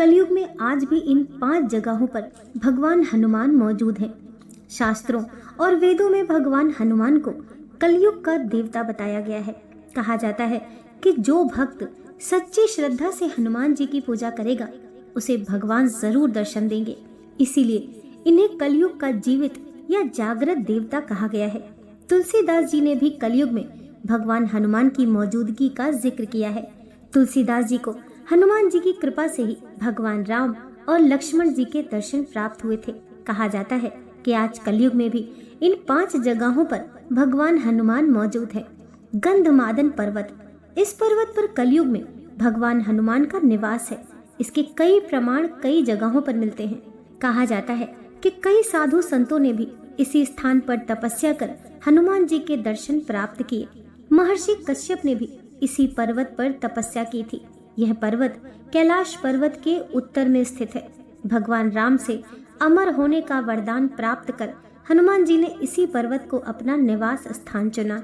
कलयुग में आज भी इन 5 जगहों पर भगवान हनुमान मौजूद हैं। शास्त्रों और वेदों में भगवान हनुमान को कलयुग का देवता बताया गया है। कहा जाता है कि जो भक्त सच्ची श्रद्धा से हनुमान जी की पूजा करेगा उसे भगवान जरूर दर्शन देंगे। इसीलिए इन्हें कलयुग का जीवित या जागृत देवता कहा गया है। तुलसीदास जी ने भी कलयुग में भगवान हनुमान की मौजूदगी का जिक्र किया है। तुलसीदास जी को हनुमान जी की कृपा से ही भगवान राम और लक्ष्मण जी के दर्शन प्राप्त हुए थे। कहा जाता है कि आज कलयुग में भी इन 5 जगहों पर भगवान हनुमान मौजूद है। गंधमादन पर्वत, इस पर्वत पर कलयुग में भगवान हनुमान का निवास है। इसके कई प्रमाण कई जगहों पर मिलते हैं। कहा जाता है कि कई साधु संतों ने भी इसी स्थान पर तपस्या कर हनुमान जी के दर्शन प्राप्त किए। महर्षि कश्यप ने भी इसी पर्वत पर तपस्या की थी। यह पर्वत कैलाश पर्वत के उत्तर में स्थित है। भगवान राम से अमर होने का वरदान प्राप्त कर हनुमान जी ने इसी पर्वत को अपना निवास स्थान चुना।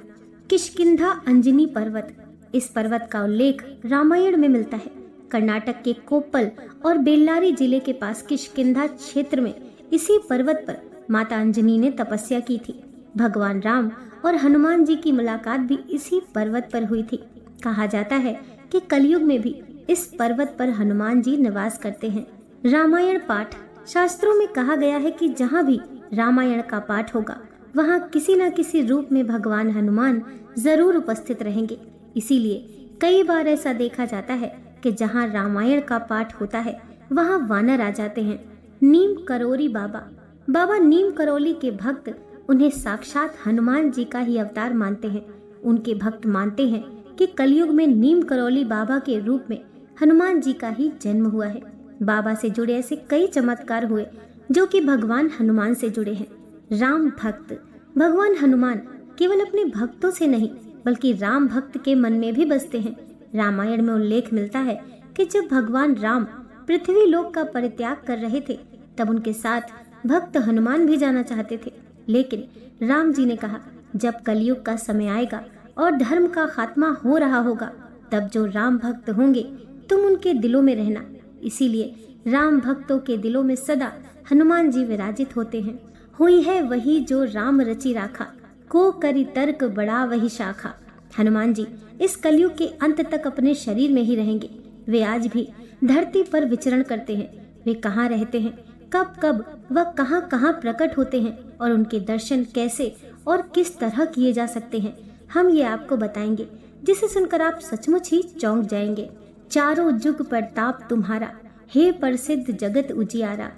किष्किंधा अंजनी पर्वत, इस पर्वत का उल्लेख रामायण में मिलता है। कर्नाटक के कोप्पल और बेल्लारी जिले के पास किष्किंधा क्षेत्र में इसी पर्वत पर माता अंजनी ने तपस्या की थी। भगवान राम और हनुमान जी की मुलाकात भी इसी पर्वत पर हुई थी। कहा जाता है कि कलयुग में भी इस पर्वत पर हनुमान जी निवास करते हैं। रामायण पाठ, शास्त्रों में कहा गया है कि जहाँ भी रामायण का पाठ होगा वहाँ किसी न किसी रूप में भगवान हनुमान जरूर उपस्थित रहेंगे। इसीलिए कई बार ऐसा देखा जाता है कि जहाँ रामायण का पाठ होता है वहाँ वानर आ जाते हैं। नीम करोली बाबा, बाबा नीम करोली के भक्त उन्हें साक्षात हनुमान जी का ही अवतार मानते हैं। उनके भक्त मानते हैं कि कलयुग में नीम करोली बाबा के रूप में हनुमान जी का ही जन्म हुआ है। बाबा से जुड़े ऐसे कई चमत्कार हुए जो कि भगवान हनुमान से जुड़े हैं। राम भक्त, भगवान हनुमान केवल अपने भक्तों से नहीं बल्कि राम भक्त के मन में भी बसते हैं। रामायण में उल्लेख मिलता है कि जब भगवान राम पृथ्वी लोक का परित्याग कर रहे थे तब उनके साथ भक्त हनुमान भी जाना चाहते थे, लेकिन राम जी ने कहा जब कलयुग का समय आएगा और धर्म का खात्मा हो रहा होगा तब जो राम भक्त होंगे तुम उनके दिलों में रहना। इसीलिए राम भक्तों के दिलों में सदा हनुमान जी विराजित होते हैं। हुई है वही जो राम रचि राखा, को करी तर्क बड़ा वही शाखा। हनुमान जी इस कलयुग के अंत तक अपने शरीर में ही रहेंगे। वे आज भी धरती पर विचरण करते हैं। वे कहाँ रहते हैं, कब कब व कहाँ कहाँ प्रकट होते हैं और उनके दर्शन कैसे और किस तरह किए जा सकते हैं, हम ये आपको बताएंगे, जिसे सुनकर आप सचमुच ही चौंक जाएंगे। चारों जुग प्रताप तुम्हारा, हे प्रसिद्ध जगत उजियारा।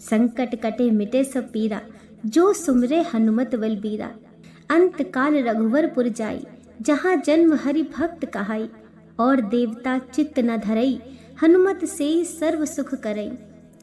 संकट कटे मिटे सब पीरा, जो सुमरे हनुमत बलबीरा। अंत काल रघुवरपुर जाई, जहाँ जन्म हरि भक्त कहाई। और देवता चित्त न धरई, हनुमत से सर्व सुख करई।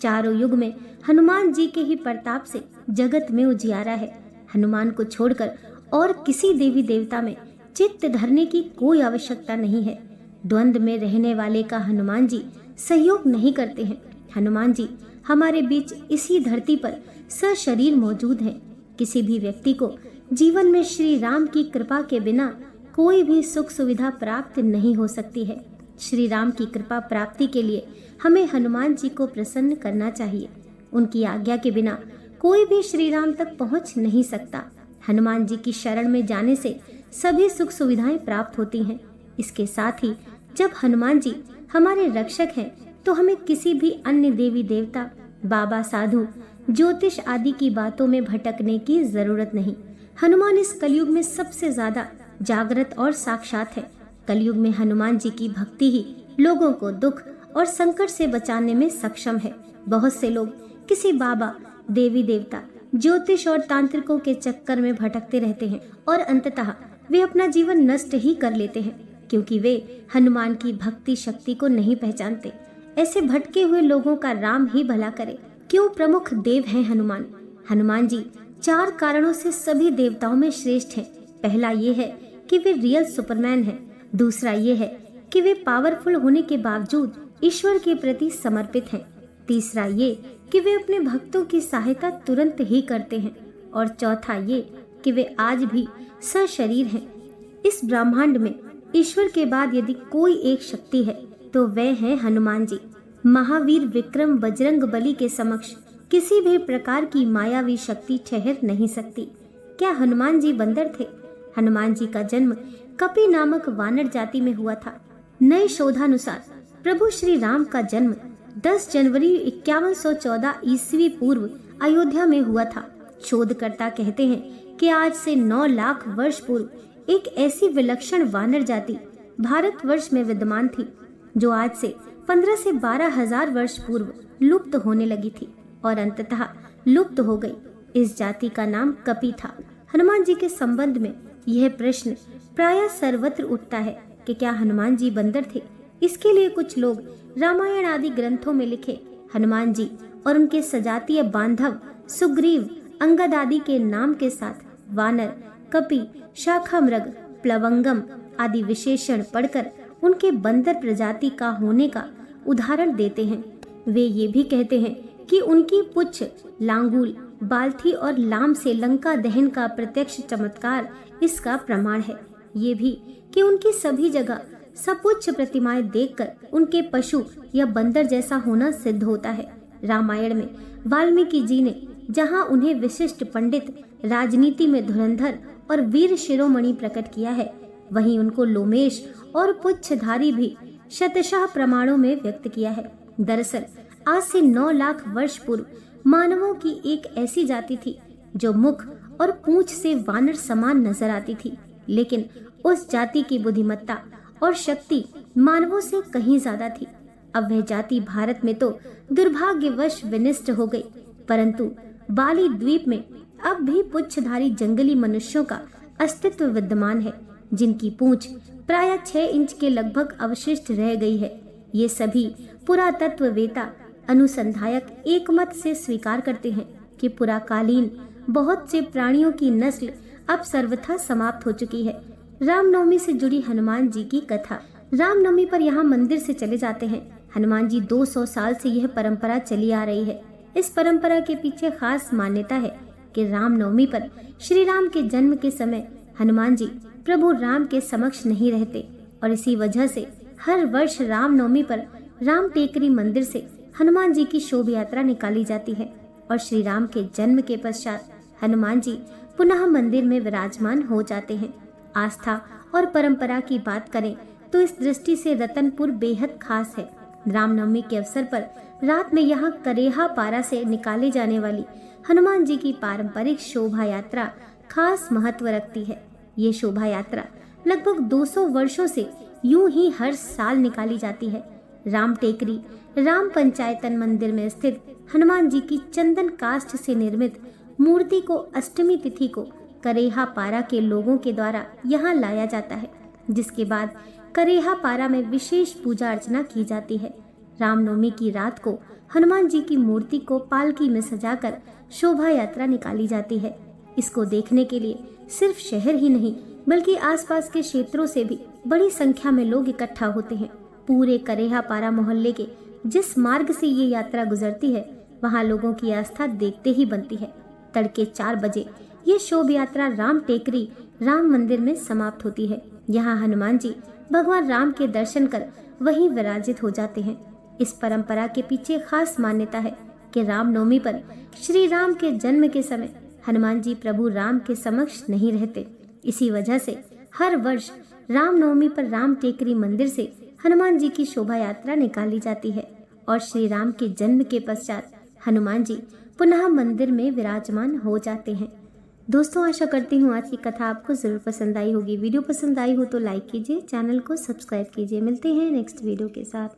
चारों युग में हनुमान जी के ही प्रताप से जगत में उजियारा है। हनुमान को छोड़कर और किसी देवी देवता में चित्त धरने की कोई आवश्यकता नहीं है। द्वंद्व में रहने वाले का हनुमान जी सहयोग नहीं करते हैं। हनुमान जी हमारे बीच इसी धरती पर सशरीर मौजूद हैं। किसी भी व्यक्ति को जीवन में श्री राम की कृपा के बिना कोई भी सुख सुविधा प्राप्त नहीं हो सकती है। श्री राम की कृपा प्राप्ति के लिए हमें हनुमान जी को प्रसन्न करना चाहिए। उनकी आज्ञा के बिना कोई भी श्री राम तक पहुंच नहीं सकता। हनुमान जी की शरण में जाने से सभी सुख सुविधाएं प्राप्त होती हैं। इसके साथ ही जब हनुमान जी हमारे रक्षक हैं तो हमें किसी भी अन्य देवी देवता, बाबा, साधु, ज्योतिष आदि की बातों में भटकने की जरूरत नहीं। हनुमान इस कलयुग में सबसे ज्यादा जागृत और साक्षात है। कलयुग में हनुमान जी की भक्ति ही लोगों को दुख और संकट से बचाने में सक्षम है। बहुत से लोग किसी बाबा, देवी देवता, ज्योतिष और तांत्रिकों के चक्कर में भटकते रहते हैं और अंततः वे अपना जीवन नष्ट ही कर लेते हैं, क्योंकि वे हनुमान की भक्ति शक्ति को नहीं पहचानते। ऐसे भटके हुए लोगों का राम ही भला करे। क्यों प्रमुख देव हैं हनुमान। हनुमान जी 4 कारणों से सभी देवताओं में श्रेष्ठ हैं। पहला ये है कि वे रियल सुपरमैन हैं। दूसरा ये है कि वे पावरफुल होने के बावजूद ईश्वर के प्रति समर्पित हैं। तीसरा ये कि वे अपने भक्तों की सहायता तुरंत ही करते हैं। और चौथा ये कि वे आज भी सशरीर हैं। इस ब्रह्मांड में ईश्वर के बाद यदि कोई एक शक्ति है तो वह है हनुमान जी। महावीर विक्रम बजरंग बली के समक्ष किसी भी प्रकार की मायावी शक्ति ठहर नहीं सकती। क्या हनुमान जी बंदर थे? हनुमान जी का जन्म कपि नामक वानर जाति में हुआ था। नए शोधानुसार प्रभु श्री राम का जन्म 10 जनवरी 5114 ईस्वी पूर्व अयोध्या में हुआ था। शोधकर्ता कहते हैं कि आज से 9 लाख वर्ष पूर्व एक ऐसी विलक्षण वानर जाति भारतवर्ष में विद्यमान थी जो आज से 15 से 12 हजार वर्ष पूर्व लुप्त होने लगी थी और अंततः लुप्त हो गई। इस जाति का नाम कपि था। हनुमान जी के संबंध में यह प्रश्न प्रायः सर्वत्र उठता है कि क्या हनुमान जी बंदर थे। इसके लिए कुछ लोग रामायण आदि ग्रंथों में लिखे हनुमान जी और उनके सजातीय बांधव सुग्रीव, अंगद आदि के नाम के साथ वानर, कपि, शाखामृग, प्लवंगम आदि विशेषण पढ़कर उनके बंदर प्रजाति का होने का उदाहरण देते हैं। वे ये भी कहते हैं कि उनकी पुच्छ, लांगूल, बाल्थी और लाम से लंका दहन का प्रत्यक्ष चमत्कार इसका प्रमाण है। ये भी कि उनकी सभी जगह सपुच्छ प्रतिमाएं देखकर उनके पशु या बंदर जैसा होना सिद्ध होता है। रामायण में वाल्मीकि जी ने जहां उन्हें विशिष्ट पंडित, राजनीति में धुरंधर और वीर शिरोमणि प्रकट किया है, वहीं उनको लोमेश और पुच्छधारी भी शतशः प्रमाणों में व्यक्त किया है। दरअसल आज से 9 लाख वर्ष पूर्व मानवों की एक ऐसी जाति थी जो मुख और पूंछ से वानर समान नजर आती थी, लेकिन उस जाति की बुद्धिमत्ता और शक्ति मानवों से कहीं ज्यादा थी। अब वह जाति भारत में तो दुर्भाग्यवश विनष्ट हो गई, परंतु बाली द्वीप में अब भी पुच्छधारी जंगली मनुष्यों का अस्तित्व विद्यमान है, जिनकी पूंछ प्रायः 6 इंच के लगभग अवशिष्ट रह गई है। ये सभी पुरातत्ववेता, अनुसंधायक एकमत से स्वीकार करते हैं कि पुराकालीन बहुत से प्राणियों की नस्ल अब सर्वथा समाप्त हो चुकी है। रामनवमी से जुड़ी हनुमान जी की कथा। रामनवमी पर यहाँ मंदिर से चले जाते हैं। हनुमान जी 200 साल से यह परंपरा चली आ रही है। इस परंपरा के पीछे खास मान्यता है कि रामनवमी पर श्री राम के जन्म के समय हनुमान जी प्रभु राम के समक्ष नहीं रहते और इसी वजह से हर वर्ष रामनवमी पर राम टेकरी मंदिर से हनुमान जी की शोभा यात्रा निकाली जाती है और श्री राम के जन्म के पश्चात हनुमान जी पुनः मंदिर में विराजमान हो जाते हैं। आस्था और परंपरा की बात करें तो इस दृष्टि से रतनपुर बेहद खास है। रामनवमी के अवसर पर रात में यहाँ करेहा पारा से निकाले जाने वाली हनुमान जी की पारंपरिक शोभा यात्रा खास महत्व रखती है। ये शोभा यात्रा लगभग 200 वर्षों से यूं ही हर साल निकाली जाती है। राम टेकरी राम पंचायतन मंदिर में स्थित हनुमान जी की चंदन काष्ठ से निर्मित मूर्ति को अष्टमी तिथि को करेहा पारा के लोगों के द्वारा यहाँ लाया जाता है, जिसके बाद करेहा पारा में विशेष पूजा अर्चना की जाती है। रामनवमी की रात को हनुमान जी की मूर्ति को पालकी में सजाकर शोभा यात्रा निकाली जाती है। इसको देखने के लिए सिर्फ शहर ही नहीं बल्कि आसपास के क्षेत्रों से भी बड़ी संख्या में लोग इकट्ठा होते हैं। पूरे करेहा पारा मोहल्ले के जिस मार्ग से ये यात्रा गुजरती है, वहाँ लोगों की आस्था देखते ही बनती है। तड़के 4 बजे ये शोभा यात्रा राम टेकरी राम मंदिर में समाप्त होती है। यहाँ हनुमान जी भगवान राम के दर्शन कर वहीं विराजित हो जाते हैं। इस परंपरा के पीछे खास मान्यता है कि रामनवमी पर श्री राम के जन्म के समय हनुमान जी प्रभु राम के समक्ष नहीं रहते। इसी वजह से हर वर्ष रामनवमी पर राम टेकरी मंदिर से हनुमान जी की शोभा यात्रा निकाली जाती है और श्री राम के जन्म के पश्चात हनुमान जी पुनः मंदिर में विराजमान हो जाते हैं। दोस्तों, आशा करती हूँ आज की कथा आपको जरूर पसंद आई होगी। वीडियो पसंद आई हो तो लाइक कीजिए, चैनल को सब्सक्राइब कीजिए। मिलते हैं नेक्स्ट वीडियो के साथ।